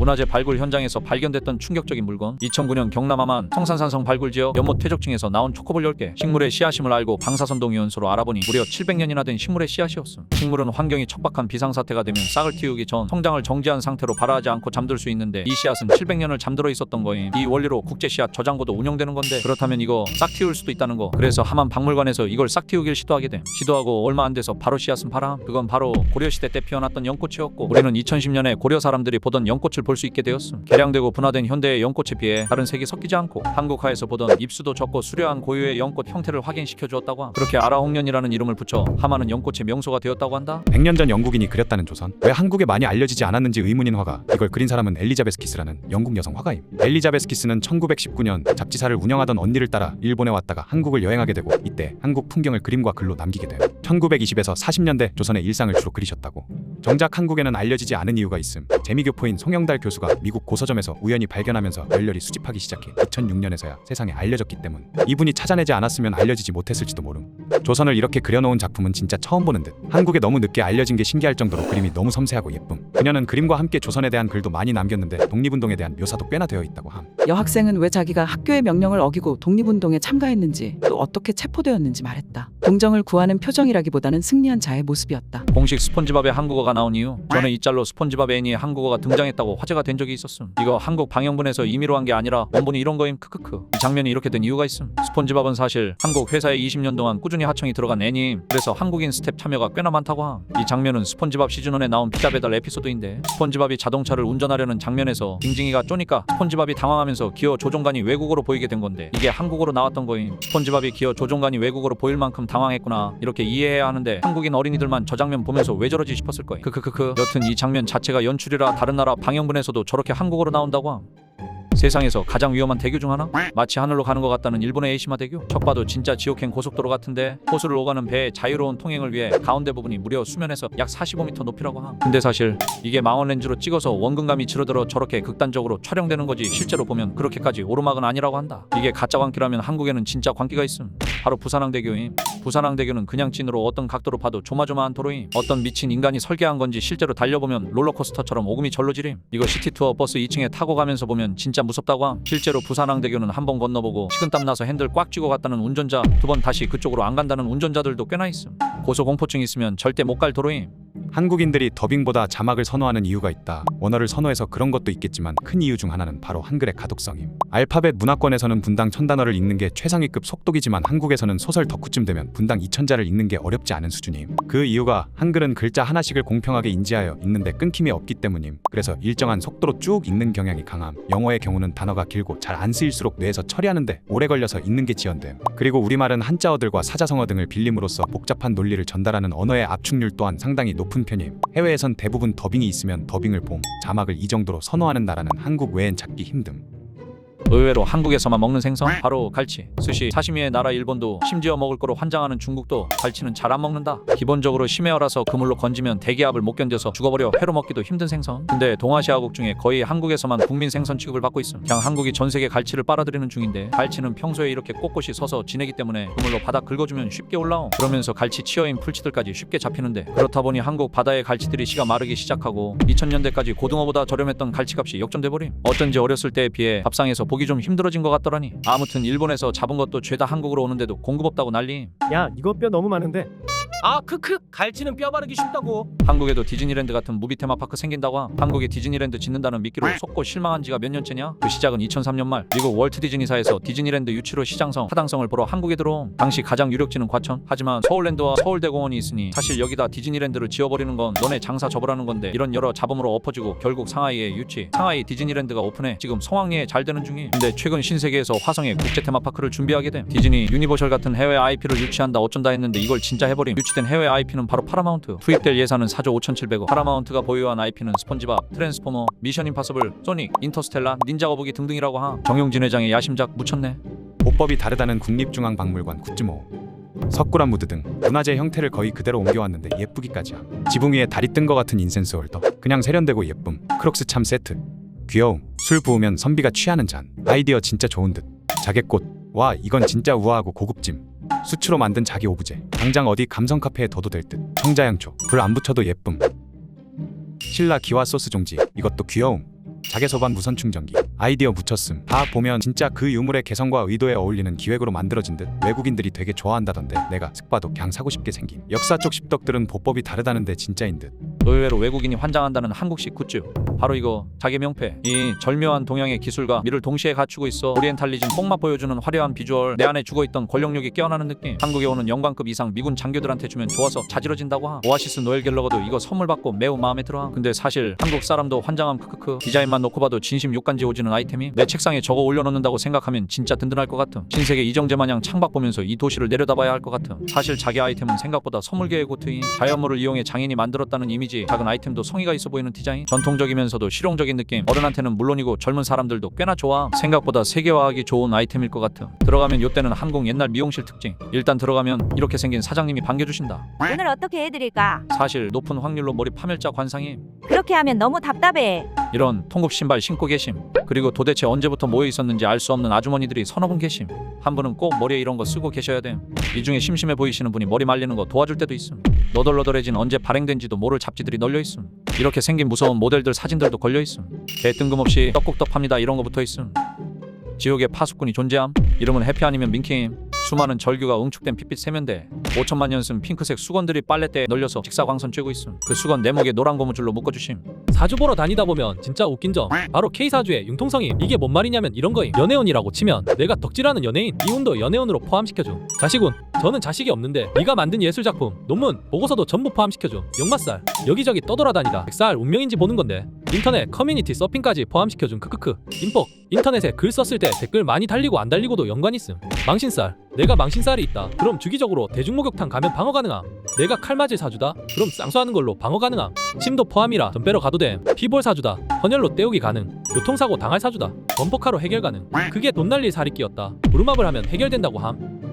문화재 발굴 현장에서 발견됐던 충격적인 물건. 2009년 경남 암안 성산산성 발굴지역 연못 퇴적층에서 나온 초코볼 10개. 식물의 씨앗임을 알고 방사선동 유연소로 알아보니 무려 700년이나 된 식물의 씨앗이었음. 식물은 환경이 척박한 비상사태가 되면 싹을 틔우기 전 성장을 정지한 상태로 발화하지 않고 잠들 수 있는데, 이 씨앗은 700년을 잠들어 있었던 거임. 이 원리로 국제씨앗 저장고도 운영되는 건데, 그렇다면 이거 싹 틔울 수도 있다는 거. 그래서 함안 박물관에서 이걸 싹 틔우길 시도하게 됨. 시도하고 얼마 안 돼서 바로 씨앗은 발화함. 그건 바로 고려시대 때 피어났던 연꽃이었고, 우리는 2010년에 고려 사람들이 보던 연꽃을 볼 수 있게 되었음. 개량되고 분화된 현대의 연꽃에 비해 다른 색이 섞이지 않고 한국화에서 보던 잎수도 적고 수려한 고유의 연꽃 형태를 확인시켜 주었다고 함. 그렇게 아라홍련이라는 이름을 붙여 함안은 연꽃의 명소가 되었다고 한다. 100년 전 영국인이 그렸다는 조선. 왜 한국에 많이 알려지지 않았는지 의문인 화가. 이걸 그린 사람은 엘리자베스 키스라는 영국 여성 화가임. 엘리자베스 키스는 1919년 잡지사를 운영하던 언니를 따라 일본에 왔다가 한국을 여행하게 되고, 이때 한국 풍경을 그림과 글로 남기게 됨. 1920에서 40년대 조선의 일상을 주로 그리셨다고. 정작 한국에는 알려지지 않은 이유가 있음. 재미교포인 송영달 교수가 미국 고서점에서 우연히 발견하면서 열렬히 수집하기 시작해 2006년에서야 세상에 알려졌기 때문. 이분이 찾아내지 않았으면 알려지지 못했을지도 모름. 조선을 이렇게 그려놓은 작품은 진짜 처음 보는 듯. 한국에 너무 늦게 알려진 게 신기할 정도로 그림이 너무 섬세하고 예쁨. 그녀는 그림과 함께 조선에 대한 글도 많이 남겼는데 독립운동에 대한 묘사도 꽤나 되어 있다고 함. 여학생은 왜 자기가 학교의 명령을 어기고 독립운동에 참가했는지, 또 어떻게 체포되었는지 말했다. 동정을 구하는 표정이라기보다는 승리한 자의 모습이었다. 공식 스폰지밥에 한국어가 나온 이후 전에 이 짤로 스폰지밥 애니에 한국어가 등장했다고 화제가 된 적이 있었음. 이거 한국 방영분에서 임의로 한 게 아니라 원본이 이런 거임. 크크크. 이 장면이 이렇게 된 이유가 있음. 스폰지밥은 사실 한국 회사에 20년 동안 꾸준히 하청이 들어간 애니임. 그래서 한국인 스텝 참여가 꽤나 많다고 함. 이 장면은 스폰지밥 시즌1에 나온 피자 배달 에피소드인데, 스폰지밥이 자동차를 운전하려는 장면에서 징징이가 쪼니까 스폰지밥이 당황하면서 기어 조종관이 외국어로 보이게 된 건데, 이게 한국어로 나왔던 거임. 스폰지밥이 기어 조종관이 외국어로 보일 만큼 당황했구나, 이렇게 이해해야 하는데 한국인 어린이들만 저 장면 보면서 왜 저러지 싶었을 거임. 크크크크. 여튼 이 장면 자체가 연출이라 다른 나라 방영분에서도 저렇게 한국어로 나온다고 함. 세상에서 가장 위험한 대교 중 하나? 마치 하늘로 가는 것 같다는 일본의 에이시마 대교? 척 봐도 진짜 지옥행 고속도로 같은데, 호수를 오가는 배의 자유로운 통행을 위해 가운데 부분이 무려 수면에서 약 45m 높이라고 함. 근데 사실 이게 망원 렌즈로 찍어서 원근감이 줄어들어 저렇게 극단적으로 촬영되는 거지, 실제로 보면 그렇게까지 오르막은 아니라고 한다. 이게 가짜 광기라면 한국에는 진짜 광기가 있음. 바로 부산항대교임. 부산항대교는 그냥 찐으로 어떤 각도로 봐도 조마조마한 도로임. 어떤 미친 인간이 설계한 건지 실제로 달려보면 롤러코스터처럼 오금이 절로 지림. 이거 시티투어 버스 2층에 타고 가면서 보면 진짜 무섭다고 함. 실제로 부산항대교는 한 번 건너보고 식은땀 나서 핸들 꽉 쥐고 갔다는 운전자, 두 번 다시 그쪽으로 안 간다는 운전자들도 꽤나 있음. 고소공포증 있으면 절대 못 갈 도로임. 한국인들이 더빙보다 자막을 선호하는 이유가 있다. 원어를 선호해서 그런 것도 있겠지만 큰 이유 중 하나는 바로 한글의 가독성임. 알파벳 문화권에서는 분당 1000단어를 읽는 게 최상위급 속독이지만 한국에서는 소설 덕후쯤 되면 분당 2000자를 읽는 게 어렵지 않은 수준임. 그 이유가 한글은 글자 하나씩을 공평하게 인지하여 읽는데 끊김이 없기 때문임. 그래서 일정한 속도로 쭉 읽는 경향이 강함. 영어의 경우는 단어가 길고 잘 안 쓰일수록 뇌에서 처리하는데 오래 걸려서 읽는 게 지연됨. 그리고 우리말은 한자어들과 사자성어 등을 빌림으로써 복잡한 논리를 전달하는 언어의 압축률 또한 상당히 높은 편임. 해외에선 대부분 더빙이 있으면 더빙을 봄, 자막을 이 정도로 선호하는 나라는 한국 외엔 찾기 힘듦. 의외로 한국에서만 먹는 생선? 바로 갈치, 스시, 사시미의 나라 일본도, 심지어 먹을 거로 환장하는 중국도 갈치는 잘 안 먹는다. 기본적으로 심해어라서 그물로 건지면 대기압을 못 견뎌서 죽어버려 회로 먹기도 힘든 생선. 근데 동아시아국 중에 거의 한국에서만 국민 생선 취급을 받고 있음. 그냥 한국이 전 세계 갈치를 빨아들이는 중인데, 갈치는 평소에 이렇게 꼿꼿이 서서 지내기 때문에 그물로 바다 긁어주면 쉽게 올라옴. 그러면서 갈치 치어인 풀치들까지 쉽게 잡히는데, 그렇다 보니 한국 바다의 갈치들이 씨가 마르기 시작하고 2000년대까지 고등어보다 저렴했던 갈치값이 역전돼버림. 어쩐지 어렸을 때에 비해 밥상에서 보기 좀 힘들어진 것 같더라니. 아무튼 일본에서 잡은 것도 죄다 한국으로 오는데도 공급 없다고 난리. 야, 이거 뼈 너무 많은데. 아, 크크. 갈치는 뼈 바르기 쉽다고. 한국에도 디즈니랜드 같은 무비 테마파크 생긴다고 함. 한국에 디즈니랜드 짓는다는 미끼로 속고 실망한 지가 몇 년째냐? 그 시작은 2003년 말 미국 월트 디즈니사에서 디즈니랜드 유치로 시장성 타당성을 보러 한국에 들어옴. 당시 가장 유력지는 과천. 하지만 서울랜드와 서울대공원이 있으니 사실 여기다 디즈니랜드를 지어버리는 건 너네 장사 접으라는 건데, 이런 여러 잡음으로 엎어지고 결국 상하이에 유치, 상하이 디즈니랜드가 오픈해 지금 성황리에 잘 되는 중임. 근데 최근 신세계에서 화성에 국제 테마파크를 준비하게 됨. 디즈니, 유니버셜 같은 해외 IP를 유치한다 어쩐다 했는데 이걸 진짜 해버림. 유치된 해외 IP는 바로 파라마운트. 투입될 예산은 4조 5,700억. 파라마운트가 보유한 IP는 스폰지밥, 트랜스포머, 미션 임파서블, 소닉, 인터스텔라, 닌자 거북이 등등이라고 함. 정용진 회장의 야심작 묻혔네. 보법이 다르다는 국립중앙박물관 굿즈모, 석굴암 무드 등 문화재 형태를 거의 그대로 옮겨왔는데 예쁘기까지야. 지붕 위에 달이 뜬 것 같은 인센스 홀더, 그냥 세련되고 예쁨. 크록스 참 세트, 귀여움. 술 부으면 선비가 취하는 잔. 아이디어 진짜 좋은 듯. 자개꽃, 와 이건 진짜 우아하고 고급짐. 수치로 만든 자기 오브제, 당장 어디 감성 카페에 둬도 될 듯. 청자향초, 불 안 붙여도 예쁨. 신라 기와 소스 종지, 이것도 귀여움. 자개소반 무선 충전기 아이디어 묻혔음. 다 보면 진짜 그 유물의 개성과 의도에 어울리는 기획으로 만들어진 듯 외국인들이 되게 좋아한다던데 내가 슥봐도 그냥 사고 싶게 생김. 역사 쪽 십덕들은 보법이 다르다는데 진짜인 듯. 의외로 외국인이 환장한다는 한국식 굿즈 바로 이거 자개 명패. 이 절묘한 동양의 기술과 미를 동시에 갖추고 있어 오리엔탈리즘 뽕맛 보여주는 화려한 비주얼, 내 안에 죽어있던 권력욕이 깨어나는 느낌. 한국에 오는 영광급 이상 미군 장교들한테 주면 좋아서 자지러진다고 함. 오아시스 노엘 갤러거도 이거 선물 받고 매우 마음에 들어. 근데 사실 한국 사람도 환장함. 크크크. 디자인만 놓고 봐도 진심 욕간지 오지는 아이템이 내 책상에 저거 올려놓는다고 생각하면 진짜 든든할 것 같음. 신세계 이정재 마냥 창밖 보면서 이 도시를 내려다봐야 할 것 같음. 사실 자기 아이템은 생각보다 선물계의 고트인 자연물을 이용해 장인이 만들었다는 이미지. 작은 아이템도 성의가 있어 보이는 디자인. 전통적이면서도 실용적인 느낌. 어른한테는 물론이고 젊은 사람들도 꽤나 좋아. 생각보다 세계화하기 좋은 아이템일 것 같음. 들어가면 요때는 한국 옛날 미용실 특징. 일단 들어가면 이렇게 생긴 사장님이 반겨주신다. 오늘 어떻게 해드릴까? 사실 높은 확률로 머리 파멸자 관상임. 그렇게 하면 너무 답답해. 이런 통굽 신발 신고 계심. 그리고 도대체 언제부터 모여 있었는지 알 수 없는 아주머니들이 서너 분 계심. 한 분은 꼭 머리에 이런 거 쓰고 계셔야 됨. 이 중에 심심해 보이시는 분이 머리 말리는 거 도와줄 때도 있음. 너덜너덜해진 언제 발행된지도 모를 잡지들이 널려 있음. 이렇게 생긴 무서운 모델들 사진들도 걸려 있음. 개 뜬금없이 떡국떡 팝니다 이런 거 붙어 있음. 지옥의 파수꾼이 존재함. 이름은 해피 아니면 민키임. 수많은 절규가 응축된 핏빛 세면대. 5천만 년 쓴 핑크색 수건들이 빨래대에 널려서 직사광선 쬐고 있음. 그 수건 내목에 노란 고무줄로 묶어주심. 사주 보러 다니다 보면 진짜 웃긴 점 바로 K사주의 융통성임. 이게 뭔 말이냐면 이런 거임. 연애운이라고 치면 내가 덕질하는 연예인 이운도 연애운으로 포함시켜줌. 자식운 저는 자식이 없는데 네가 만든 예술작품 논문 보고서도 전부 포함시켜줌. 역마살 여기저기 떠돌아다니다 100살 운명인지 보는 건데 인터넷 커뮤니티 서핑까지 포함시켜줌. 크크크. 인폭 인터넷에 글 썼을 때 댓글 많이 달리고 안 달리고도 연관 있음. 망신살 내가 망신살이 있다 그럼 주기적으로 대중목욕탕 가면 방어 가능함. 내가 칼맞을 사주다 그럼 쌍수하는 걸로 방어 가능함. 침도 포함이라 전 빼러 가도 됨. 피볼 사주다 헌혈로 때우기 가능. 교통사고 당할 사주다 범퍼카로 해결 가능. 그게 돈 날릴 살이 끼었다 부름합을 하면 해결된다고 함.